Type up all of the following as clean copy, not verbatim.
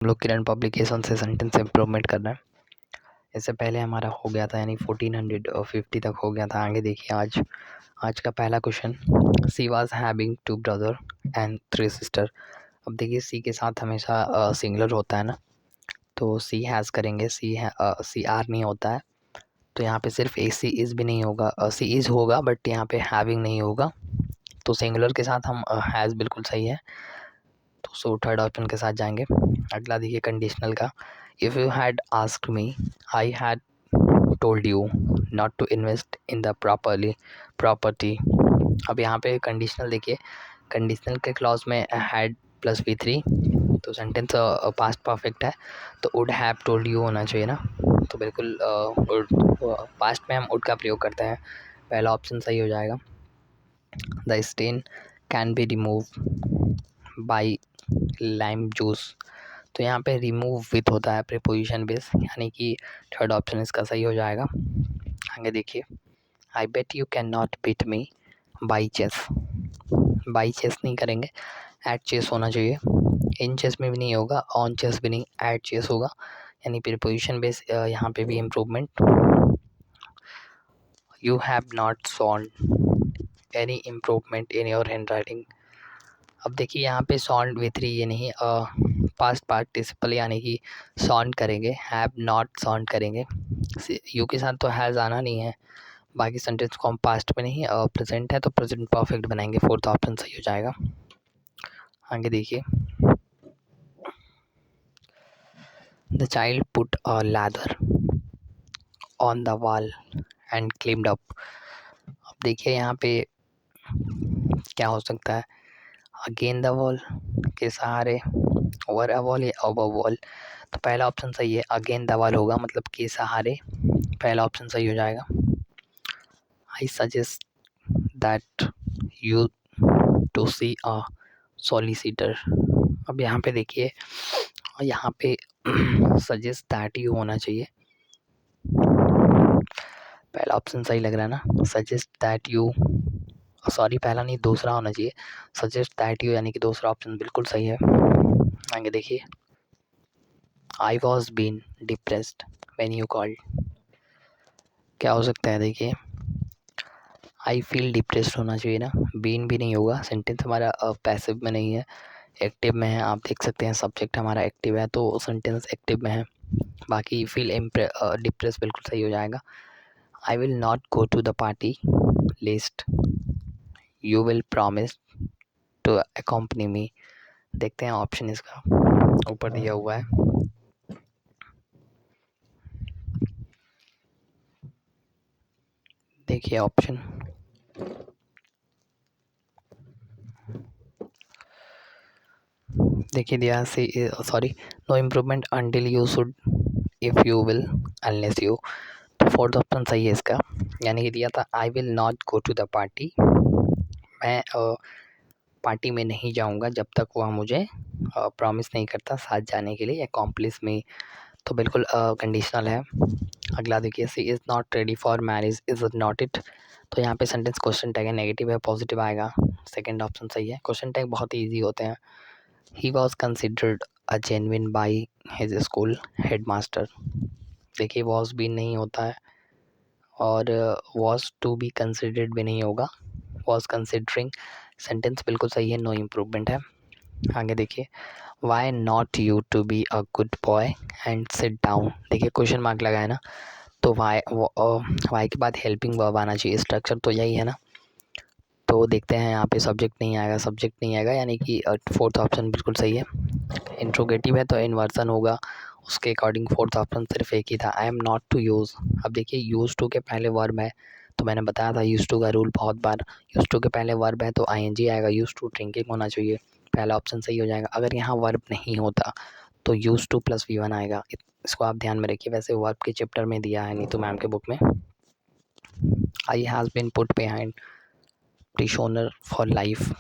हम लोग किरण पब्लिकेशन से सेंटेंस इम्प्रूवमेंट करना है। इससे पहले हमारा हो गया था यानी 1450 तक हो गया था। आगे देखिए आज का पहला question, she was having 2 brother and 3 sister. अब देखिए सी के साथ हमेशा सिंगुलर होता है ना, तो सी हैज़ करेंगे, सी आर नहीं होता है, तो यहाँ पे सिर्फ ए सी इज़ भी नहीं होगा, सी इज़ होगा बट यहाँ पे हैविंग नहीं होगा, तो सिंगुलर के साथ हम हैज़ बिल्कुल सही है, तो सो थर्ड ऑप्शन के साथ जाएंगे। अगला देखिए कंडीशनल का, if you had asked me I had told you not to invest in the property. अब यहाँ पे कंडीशनल देखिए, कंडीशनल के क्लॉज में हैड प्लस V3, तो सेंटेंस पास्ट परफेक्ट है, तो वुड हैव टोल्ड यू होना चाहिए ना, तो बिल्कुल पास्ट में हम वुड का प्रयोग करते हैं, पहला ऑप्शन सही हो जाएगा। The stain can be remove by lime juice, तो यहाँ पे रिमूव विथ होता है प्रीपोजिशन बेस, यानी कि थर्ड ऑप्शन इसका सही हो जाएगा। आगे देखिए, I bet you can not beat me by chess, by chess नहीं करेंगे, एट चेस होना चाहिए, इन चेस में भी नहीं होगा, ऑन चेस भी नहीं, एट चेस होगा, यानी प्रीपोजिशन बेस यहाँ पे भी improvement. You have not sawn any improvement in your hand writing. अब देखिए यहाँ पे सॉन्ड V3 ये नहीं, पास्ट पार्टिसिपल यानी कि सॉन्ड करेंगे, हैव नॉट सॉन्ड करेंगे, यू के साथ तो हैज़ आना नहीं है, बाकी सेंटेंस को हम पास्ट में नहीं प्रेजेंट है तो प्रेजेंट परफेक्ट बनाएंगे, फोर्थ ऑप्शन सही हो जाएगा। आगे देखिए, the child put a ladder on the wall and climbed up. अब देखिए यहाँ पे क्या हो सकता है, अगेन द वॉल के सहारे, ओवर अ वॉल या ओवर वॉल, तो पहला ऑप्शन सही है, अगेन द वॉल होगा मतलब के सहारे, पहला ऑप्शन सही हो जाएगा। I suggest that you to see a solicitor. अब यहाँ पे देखिए, यहाँ पे सजेस्ट दैट यू होना चाहिए, पहला ऑप्शन सही लग रहा है ना, सजेस्ट दैट यू, सॉरी पहला नहीं दूसरा होना चाहिए, सजेस्ट दैट यू यानी कि दूसरा ऑप्शन बिल्कुल सही है। आगे देखिए, I was been depressed when you called, क्या हो सकता है देखिए, आई फील डिप्रेस्ड होना चाहिए ना, बीन भी नहीं होगा, सेंटेंस हमारा पैसिव में नहीं है, एक्टिव में है, आप देख सकते हैं सब्जेक्ट हमारा एक्टिव है तो सेंटेंस एक्टिव में है, बाकी फील डिप्रेस बिल्कुल सही हो जाएगा। I will not go to the party list, you will promise to accompany me. देखते हैं ऑप्शन इसका ऊपर दिया हुआ है, देखिए ऑप्शन, देखिए दिया से sorry, no improvement until you should, if you will, unless you, तो फोर्थ ऑप्शन सही है इसका, यानी कि दिया था I will not go to the party, मैं पार्टी में नहीं जाऊंगा जब तक वह मुझे प्रॉमिस नहीं करता साथ जाने के लिए, अकॉम्प्लिस में, तो बिल्कुल कंडीशनल है। अगला देखिए, she is not ready for marriage is not it, तो यहाँ पे सेंटेंस क्वेश्चन टैग है, नेगेटिव है पॉजिटिव आएगा, सेकंड ऑप्शन सही है, क्वेश्चन टैग बहुत ही ईजी होते हैं। He was considered a genuine by his school headmaster, देखिए वॉज भी नहीं होता है और वॉज टू बी कंसिडर्ड भी नहीं होगा, वॉज कंसिडरिंग, सेंटेंस बिल्कुल सही है, नो इम्प्रूवमेंट है। आगे देखिए, why not you to be a good boy and sit down, देखिए क्वेश्चन मार्क लगा है ना, तो वाई के बाद हेल्पिंग वर्ब आना चाहिए, स्ट्रक्चर तो यही है ना, तो देखते हैं यहाँ पे सब्जेक्ट नहीं आएगा, सब्जेक्ट नहीं आएगा यानी कि फोर्थ ऑप्शन बिल्कुल सही है। इंट्रोगेटिव है तो इन्वर्सन होगा, उसके अकॉर्डिंग फोर्थ ऑप्शन सिर्फ एक ही था, I am not to use. अब देखिए यूज़ टू के पहले वर्ब है, तो मैंने बताया था यूज़ टू का रूल बहुत बार, यूज़ टू के पहले वर्ब है तो आईएनजी आएगा, यूज़ टू ड्रिंकिंग होना चाहिए, पहला ऑप्शन सही हो जाएगा। अगर यहाँ वर्ब नहीं होता तो यूज़ टू प्लस V1 आएगा, इसको आप ध्यान में रखिए, वैसे वर्ब के चैप्टर में दिया है नीतू मैम के बुक में। I has been put behind prisoner for life,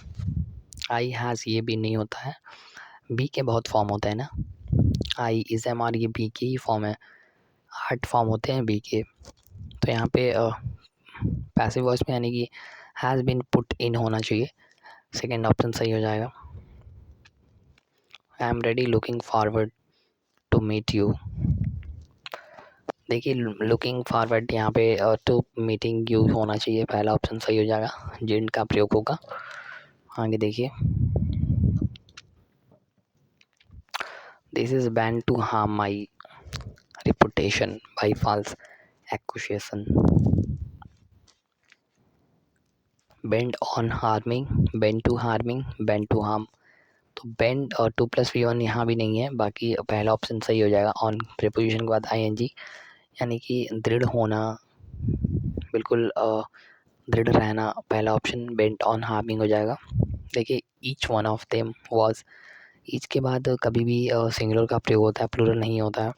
I has ये भी नहीं होता है, बी के बहुत फॉर्म होते हैं ना, आई इज एम आर ये बी के ही फॉर्म है, 8 फॉर्म होते हैं बी के, तो यहाँ पे पैसिव वॉइस में यानी कि हैज़ बीन पुट इन होना चाहिए, सेकेंड ऑप्शन सही हो जाएगा। I am ready looking forward, to meet you. देखिए लुकिंग फॉरवर्ड यहाँ पे टू मीटिंग यू होना चाहिए, पहला ऑप्शन सही हो जाएगा, जेंड का प्रयोग होगा। आगे देखिए, this is ban to harm my reputation by false accusation. Bend on harming, bend to harming, bend to harm। तो bend और 2+V1 यहाँ भी नहीं है, बाकी पहला ऑप्शन सही हो जाएगा। ऑन प्रीपोजिशन के बाद ing, यानी कि दृढ़ होना, बिल्कुल दृढ़ रहना, पहला ऑप्शन बेंट ऑन हार्मिंग हो जाएगा। देखिए each one of them was, each के बाद कभी भी सिंगुलर का प्रयोग होता है, प्लूरल नहीं होता है।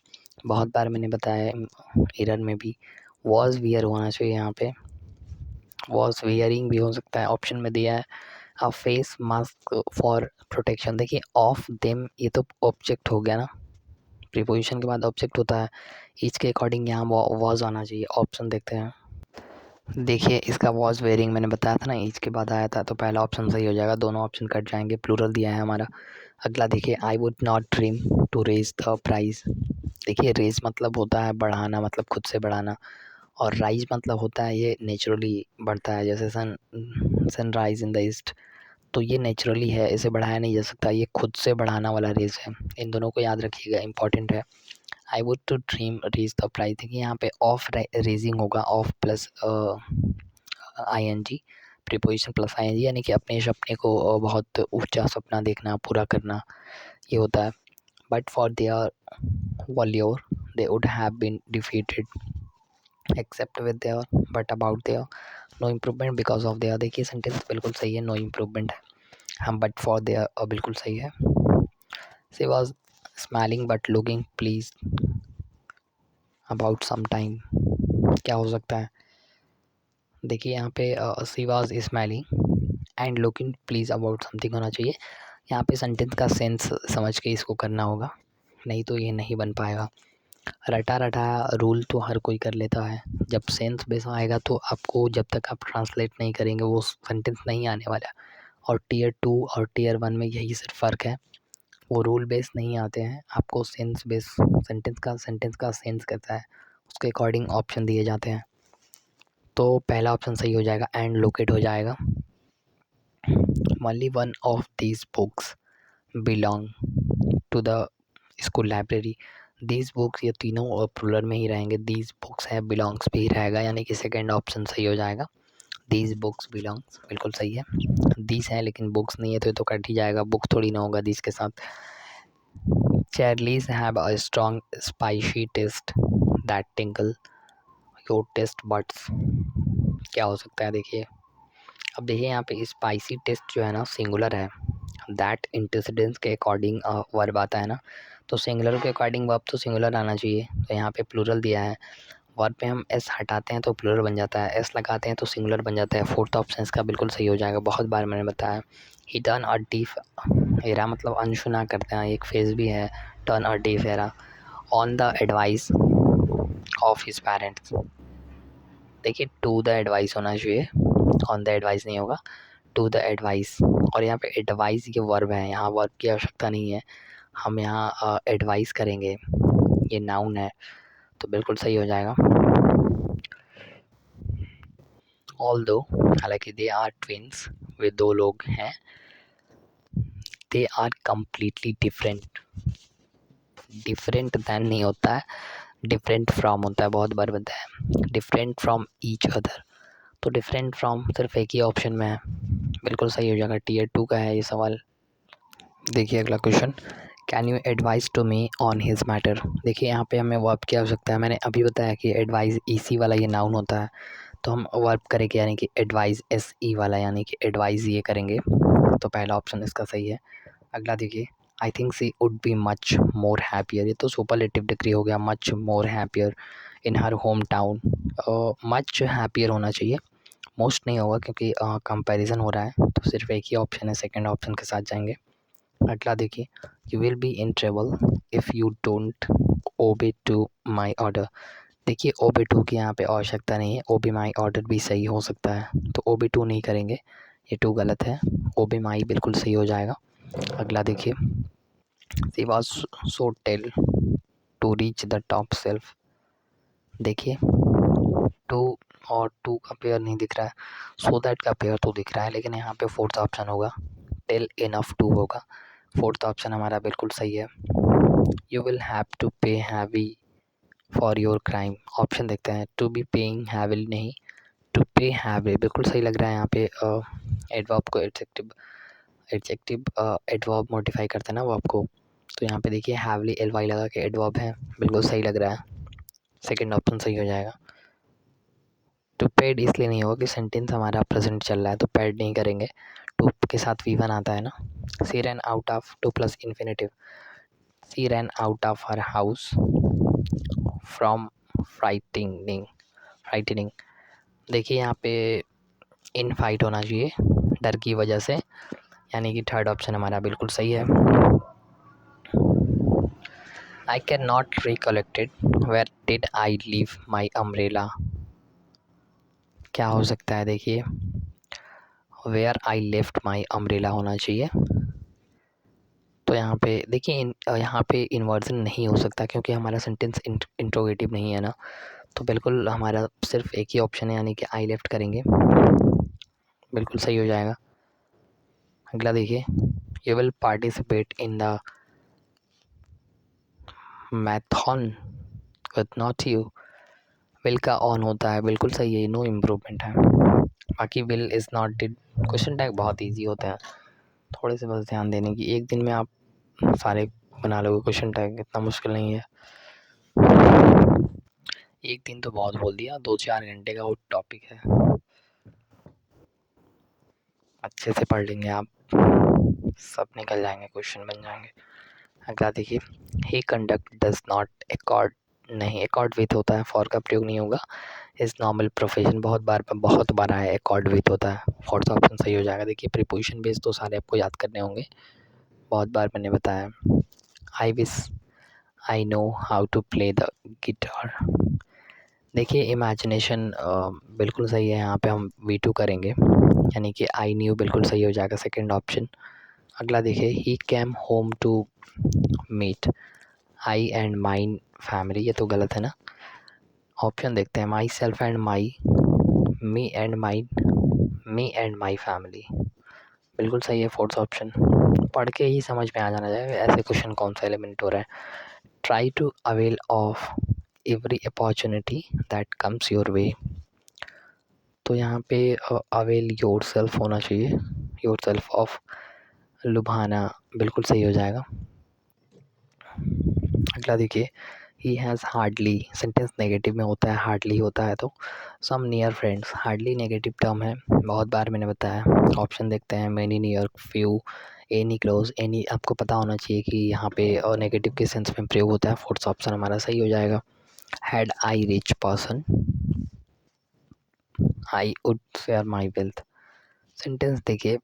बहुत बार मैंने बताया एरर में भी, वॉज वियर होना चाहिए यहाँ पे, वॉज वियरिंग भी हो सकता है। ऑप्शन में दिया है अ फेस मास्क फॉर प्रोटेक्शन। देखिए ऑफ देम ये तो ऑब्जेक्ट हो गया ना, प्रीपोजिशन के बाद ऑब्जेक्ट होता है, ईच के अकॉर्डिंग यहाँ वॉज आना चाहिए। ऑप्शन देखते हैं, देखिए इसका वॉज वेयरिंग मैंने बताया था ना, ईच के बाद आया था, तो पहला ऑप्शन सही हो जाएगा, दोनों ऑप्शन कट जाएंगे, प्लूरल दिया है हमारा। अगला देखिए, I would not dream to raise the price. देखिए रेज मतलब होता है बढ़ाना, मतलब खुद से बढ़ाना, और राइज मतलब होता है ये नेचुरली बढ़ता है, जैसे सनराइज इन द ईस्ट, तो ये नेचुरली है, इसे बढ़ाया नहीं जा सकता, ये खुद से बढ़ाना वाला रेज है। इन दोनों को याद रखिएगा, इंपॉर्टेंट है। I would to dream raise the prize, देखिए यहाँ पे ऑफ रेजिंग होगा, of plus ing, preposition plus ing, यानी कि अपने सपने को बहुत ऊंचा सपना देखना, पूरा करना, ये होता है। But for their valour they would have been defeated, except with their, but about their, no improvement because of their. देखिए सेंटेंस बिल्कुल सही है, नो इम्प्रूवमेंट है, हम बट फॉर देयर बिल्कुल सही है। She was smiling but looking please about some time, क्या हो सकता है? देखिए यहाँ पे she was smiling and looking please about something होना चाहिए। यहाँ पे सेंटेंस का सेंस समझ के इसको करना होगा, नहीं तो ये नहीं बन पाएगा। रटा रटाया रूल तो हर कोई कर लेता है, जब सेंस बेस आएगा तो आपको, जब तक आप ट्रांसलेट नहीं करेंगे वो सेंटेंस नहीं आने वाला। और टीयर 2 और टीयर 1 में यही सिर्फ फ़र्क है, वो रूल बेस नहीं आते हैं, आपको सेंस बेस, सेंटेंस का सेंस करता है, उसके अकॉर्डिंग ऑप्शन दिए जाते हैं। तो पहला ऑप्शन सही हो जाएगा, एंड लोकेट हो जाएगा। Only one of these books belong to the school library. These books, ये तीनों प्लूरल में ही रहेंगे, दीज बुक्स है, बिलोंग्स भी रहेगा, यानी कि सेकेंड ऑप्शन सही हो जाएगा। दीज बुक्स बिलोंग्स बिल्कुल सही है, दीज है लेकिन बुक्स नहीं है, तो ये तो कट ही जाएगा, बुक थोड़ी ना होगा दीज के साथ। Chillies have a strong spicy taste that tinkle your taste buds, क्या हो सकता है? देखिए अब देखिए यहाँ पे स्पाइसी टेस्ट जो है ना, सिंगुलर है, दैट इंटेंसिडेंस के अकॉर्डिंग वर्ब आता है ना, तो सिंगुलर के अकॉर्डिंग वर्ब तो सिंगुलर आना चाहिए, तो यहाँ पे प्लूरल दिया है, वर्ब पे हम एस हटाते हैं तो प्लूरल बन जाता है, एस लगाते हैं तो सिंगुलर बन जाता है। फोर्थ ऑप्शन इसका बिल्कुल सही हो जाएगा, बहुत बार मैंने बताया। ही टर्न अ डीफ एरा, मतलब अनसुना करते हैं, एक फेज भी है, turn a deaf era on the advice of his parents. देखिए टू द एडवाइस होना चाहिए, ऑन द एडवाइस नहीं होगा, टू द एडवाइस। और यहाँ पे एडवाइस ये वर्ब है, यहाँ वर्ब की आवश्यकता नहीं है, हम यहाँ एडवाइस करेंगे, ये नाउन है, तो बिल्कुल सही हो जाएगा। ऑल्दो, हालांकि दे आर ट्विंस, वे दो लोग हैं, they are completely different, different than नहीं होता है, डिफरेंट फ्रॉम होता है, बहुत बार बताया, डिफरेंट फ्रॉम ईच अदर, तो डिफरेंट फ्रॉम सिर्फ एक ही ऑप्शन में है, बिल्कुल सही हो जाएगा, टीयर 2 का है ये सवाल। देखिए अगला question, can you advise to me on his matter. देखिए यहाँ पे हमें वर्ब की आवश्यकता है, मैंने अभी बताया कि एडवाइस इसी वाला ये नाउन होता है, तो हम वर्ब करेंगे, यानी कि एडवाइस एस ई वाला, यानी कि एडवाइस ये करेंगे, तो पहला ऑप्शन इसका सही है। अगला देखिए, I think she would be much more happier, ये तो सुपरलेटिव डिग्री हो गया, much more happier in her home town, much happier होना चाहिए, मोस्ट नहीं होगा क्योंकि कंपैरिजन हो रहा है, तो सिर्फ एक ही ऑप्शन है, सेकंड ऑप्शन के साथ जाएंगे। अगला देखिए, you will be in trouble if you don't obey to my order. देखिए ओबे टू की यहाँ पे आवश्यकता नहीं है, ओबे माई ऑर्डर भी सही हो सकता है, तो ओबे टू नहीं करेंगे, ये टू गलत है, ओबे माई बिल्कुल सही हो जाएगा। अगला देखिए, she was so tell to reach the top shelf. देखिए टू और टू का पेयर नहीं दिख रहा है, सो दैट का पेयर तो दिख रहा है, लेकिन यहाँ पे फोर्थ ऑप्शन होगा, टिल इनफ टू होगा। फोर्थ ऑप्शन हमारा बिल्कुल सही है। यू विल हैव टू पे heavy for your crime. Option देखते हैं, टू बी पेइंग हैविली नहीं, टू पे हैवी बिल्कुल सही लग रहा है। यहाँ पे एडवर्ब को एडजेक्टिव एडवर्ब मॉडिफाई करते हैं ना वो आपको, तो यहाँ पे देखिए हैवली एल वाई लगा के एडवर्ब है, बिल्कुल सही लग रहा है, सेकंड ऑप्शन सही हो जाएगा। टू पेड इसलिए नहीं होगा कि सेंटेंस हमारा प्रेजेंट चल रहा है, तो पेड नहीं करेंगे, टू के साथ वी वन आता है ना। She ran out of to plus infinitive, she ran out of her house from frightening. देखिए यहाँ पे इन फाइट होना चाहिए, डर की वजह से, यानी कि थर्ड ऑप्शन हमारा बिल्कुल सही है। I can not recollected where did I leave my umbrella. क्या हो सकता है, देखिए where I left my umbrella होना चाहिए। तो यहाँ पे देखिए यहाँ पे इन्वर्जन नहीं हो सकता क्योंकि हमारा सेंटेंस इंट्रोगेटिव नहीं है ना, तो बिल्कुल हमारा सिर्फ एक ही ऑप्शन है, यानी कि आई लेफ्ट करेंगे, बिल्कुल सही हो जाएगा। अगला देखिए, you will participate in the Maithon with not you. Will का ऑन होता है, बिल्कुल सही है, नो इम्प्रूवमेंट है। बाकी will is not did question tag बहुत इजी होते हैं, थोड़े से बस ध्यान देने की, एक दिन में आप सारे बना लोगे क्वेश्चन टैग, इतना मुश्किल नहीं है। एक दिन तो बहुत बोल दिया, 2-4 घंटे का वो टॉपिक है, अच्छे से पढ़ लेंगे आप, सब निकल जाएंगे, क्वेश्चन बन जाएंगे। अगला देखिए, ही कंडक्ट डज नॉट अकॉर्ड, नहीं अकॉर्ड विथ होता है, फॉर का प्रयोग नहीं होगा। इस नॉर्मल प्रोफेशन बहुत बार आया है, अकॉर्ड विथ होता है, फोर्थ ऑप्शन सही हो जाएगा। देखिए प्रीपोजिशन बेस तो सारे आपको याद करने होंगे, बहुत बार मैंने बताया। I wish I know how to play the guitar. देखिए इमेजिनेशन बिल्कुल सही है, यहाँ पे हम V2 करेंगे, यानी कि आई न्यू बिल्कुल सही हो जाएगा, सेकंड ऑप्शन। अगला देखिए, he came home to meet I and mine family, ये तो गलत है ना। ऑप्शन देखते हैं, myself and my, me and my family, बिल्कुल सही है फोर्थ ऑप्शन। पढ़ के ही समझ में आ जाना चाहिए ऐसे क्वेश्चन कौन सा एलिमेंट हो रहा है। Try to avail of every opportunity that comes your way, तो यहाँ पे अवेल योर सेल्फ होना चाहिए, योर सेल्फ ऑफ लुभाना, बिल्कुल सही हो जाएगा। अगला देखिए, he has hardly, sentence negative में होता है, हार्डली होता है, तो some near friends, hardly negative term है, बहुत बार मैंने बताया। ऑप्शन देखते हैं, many near, few, any close, any आपको पता होना चाहिए कि यहाँ पे नेगेटिव के सेंस में प्रयोग होता है, फोर्थ ऑप्शन हमारा सही हो जाएगा। Had I rich person I would share my wealth. Sentence देखिए,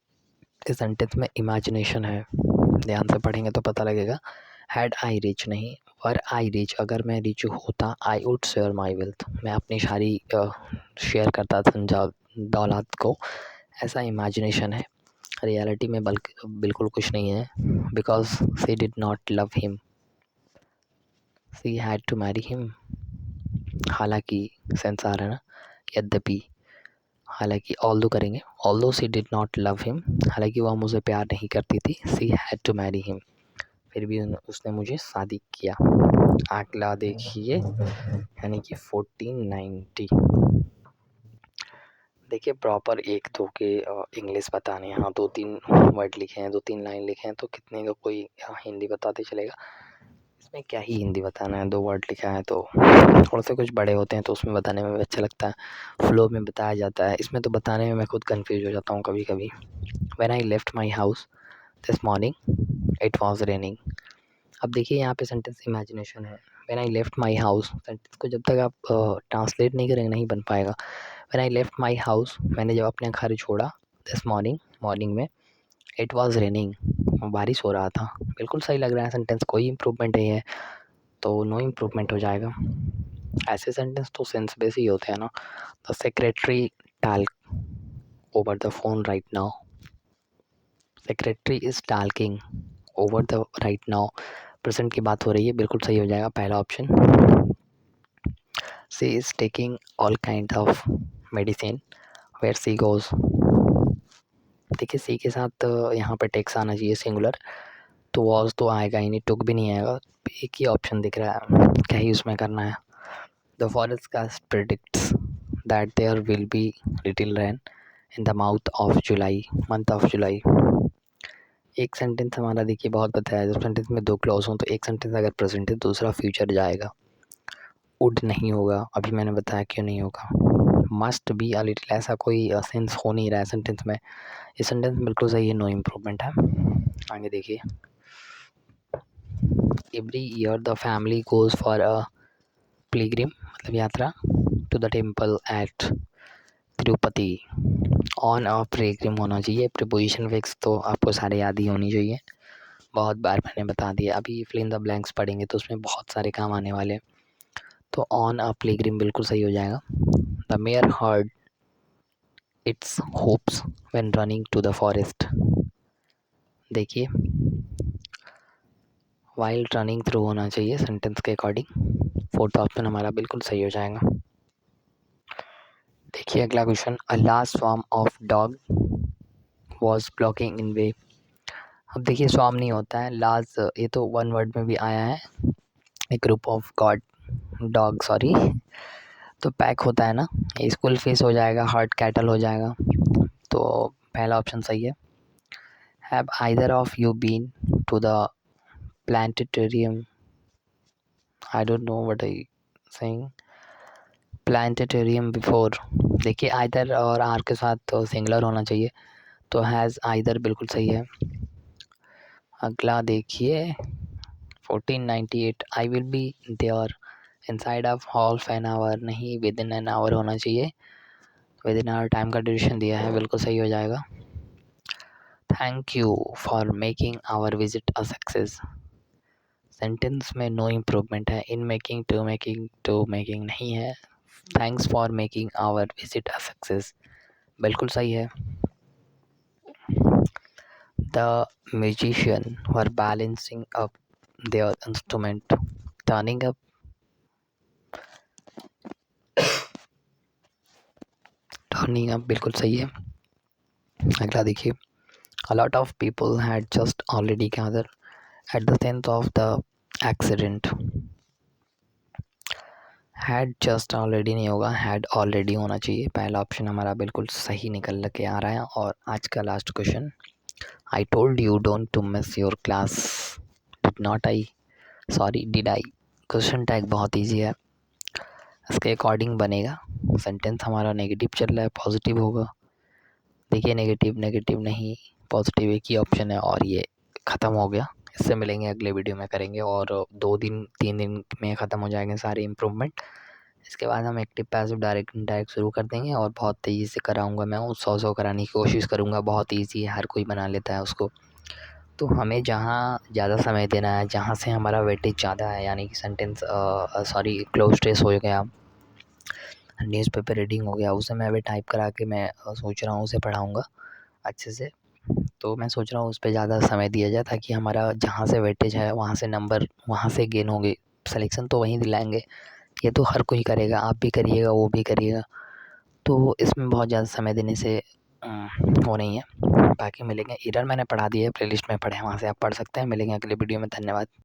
इस सेंटेंस में इमेजिनेशन है, ध्यान से पढ़ेंगे तो पता लगेगा। हैड आई रिच नहीं, वर आई रिच, अगर मैं रिच होता, I would share my wealth, मैं अपनी सारी शेयर करता दौलत को, ऐसा इमेजिनेशन है। रियलिटी में बल्कि बिल्कुल कुछ नहीं है, because she did not love him, she had to marry him, हालांकि सेंस आ रहा है ना, यद्यपि, हालांकि ऑल्दो करेंगे, although she did not love him, हालांकि वह मुझे प्यार नहीं करती थी, she had to marry him, फिर भी उसने मुझे शादी किया। अगला देखिए, यानी कि 1490। देखिए प्रॉपर 1-2 के इंग्लिश बताने, यहाँ 2-3 वर्ड लिखे हैं, 2-3 लाइन लिखे हैं, तो कितने का कोई हिंदी बताते चलेगा, इसमें क्या ही हिंदी बताना है, 2 वर्ड लिखा है तो थोड़ा सा कुछ बड़े होते हैं तो उसमें बताने में भी अच्छा लगता है, फ्लो में बताया जाता है, इसमें तो बताने में मैं खुद कंफ्यूज हो जाता हूँ कभी कभी। When I left my house this morning it was raining. अब देखिए यहाँ पे सेंटेंस इमेजिनेशन है, when I left my house, sentence को जब तक आप ट्रांसलेट नहीं करेंगे नहीं बन पाएगा। When I left my house, मैंने जब अपने घर छोड़ा, दिस मॉर्निंग, मॉर्निंग में, इट वॉज रेनिंग, बारिश हो रहा था, बिल्कुल सही लग रहा है सेंटेंस, कोई इम्प्रूवमेंट नहीं है, तो नो इम्प्रूवमेंट हो जाएगा। ऐसे सेंटेंस तो सेंस बेस ही होते हैं ना। The secretary talk over the phone right now, secretary is talking over the right now, present की बात हो रही है, बिल्कुल सही हो जाएगा पहला option. She is taking all kind of medicine where she goes. देखिए सी के साथ यहाँ पे टेक्स आना चाहिए सिंगुलर, तो वॉज तो आएगा ही नहीं, टुक भी नहीं आएगा। एक ही ऑप्शन दिख रहा है, क्या ही उसमें करना है। The forecast predicts that there will be little rain in the month of July. एक सेंटेंस हमारा देखिए बहुत बताया, जब सेंटेंस में 2 क्लॉज हों तो एक सेंटेंस अगर प्रेजेंट है दूसरा फ्यूचर जाएगा। वुड नहीं होगा, अभी मैंने बताया क्यों नहीं होगा। मस्ट बी अ लिटिल, ऐसा कोई सेंस हो नहीं रहा है सेंटेंस में। ये सेंटेंस बिल्कुल सही है, नो इम्प्रूवमेंट है। आगे देखिए, every year the family goes for a pilgrim, मतलब यात्रा, to the temple at Tirupati on a pilgrim होना चाहिए। प्रीपोजिशन फिक्स तो आपको सारे याद ही होनी चाहिए, बहुत बार मैंने बता दिया। अभी फिल इन द ब्लैंक्स पढ़ेंगे तो उसमें बहुत सारे काम आने वाले हैं। तो ऑन अ पिलग्रिम बिल्कुल सही हो जाएगा। The mayor heard its hopes when running to the forest. देखिए वाइल रनिंग थ्रू होना चाहिए सेंटेंस के अकॉर्डिंग। फोर्थ ऑप्शन हमारा बिल्कुल सही हो जाएगा। देखिए अगला question, a large swarm of dog was blocking in way. अब देखिए स्वार्म नहीं होता है, लार्ज ये तो वन वर्ड में भी आया है, एक ग्रुप ऑफ डॉग सॉरी, तो पैक होता है ना, स्कूल फेस हो जाएगा, हर्ट कैटल हो जाएगा। तो पहला ऑप्शन सही है। Have either of you been to the planetarium, I don't know what I saying, planetarium before. देखिए आइदर और आर के साथ तो सिंगुलर होना चाहिए, तो हैज़ आइदर बिल्कुल सही है। अगला देखिए 1498, I will be there inside of half an hour, नहीं विद इन एन आवर होना चाहिए, विद इन आवर टाइम का ड्यूरेशन दिया है, बिल्कुल सही हो जाएगा। Thank you for making our visit a success, sentence में नो इम्प्रूवमेंट है। इन मेकिंग टू मेकिंग नहीं है। Thanks for making our visit a success बिल्कुल सही है। The musician were balancing up their instrument, turning up बिल्कुल सही है। अगला देखिए, a lot of people had just already gathered at the scene of the accident। had just already नहीं होगा, had already होना चाहिए। पहला ऑप्शन हमारा बिल्कुल सही निकल के आ रहा है। और आज का last question, I told you don't to miss your class, did not I, sorry did I. Question tag बहुत ईजी है, इसके अकॉर्डिंग बनेगा। सेंटेंस हमारा नेगेटिव चल रहा है, पॉजिटिव होगा। देखिए नेगेटिव नहीं, पॉजिटिव एक ही ऑप्शन है और ये ख़त्म हो गया। इससे मिलेंगे अगले वीडियो में करेंगे, और 3 दिन में ख़त्म हो जाएंगे सारे इम्प्रूवमेंट। इसके बाद हम एक्टिव पैसिव डायरेक्ट शुरू कर देंगे, और बहुत तेज़ी से कराऊंगा मैं, 100 कराने की कोशिश करूंगा। बहुत ईजी है, हर कोई बना लेता है उसको। तो हमें जहाँ ज़्यादा समय देना है, जहाँ से हमारा वेटेज ज़्यादा है, यानी कि सेंटेंस क्लोज स्ट्रेस हो गया, न्यूज़पेपर रीडिंग हो गया, उसे मैं अभी टाइप करा के मैं सोच रहा हूँ उसे पढ़ाऊँगा अच्छे से। तो मैं सोच रहा हूँ उस पे ज़्यादा समय दिया जाए, ताकि हमारा जहाँ से वेटेज है वहाँ से नंबर वहाँ से गेन होंगे, सिलेक्शन तो वहीं दिलाएंगे। ये तो हर कोई करेगा, आप भी करिएगा, वो भी करिएगा, तो इसमें बहुत ज़्यादा समय देने से वो नहीं है। बाकी मिलेंगे, एरर मैंने पढ़ा दिया है, प्लेलिस्ट में पढ़े, वहाँ से आप पढ़ सकते हैं। मिलेंगे अगले वीडियो में, धन्यवाद।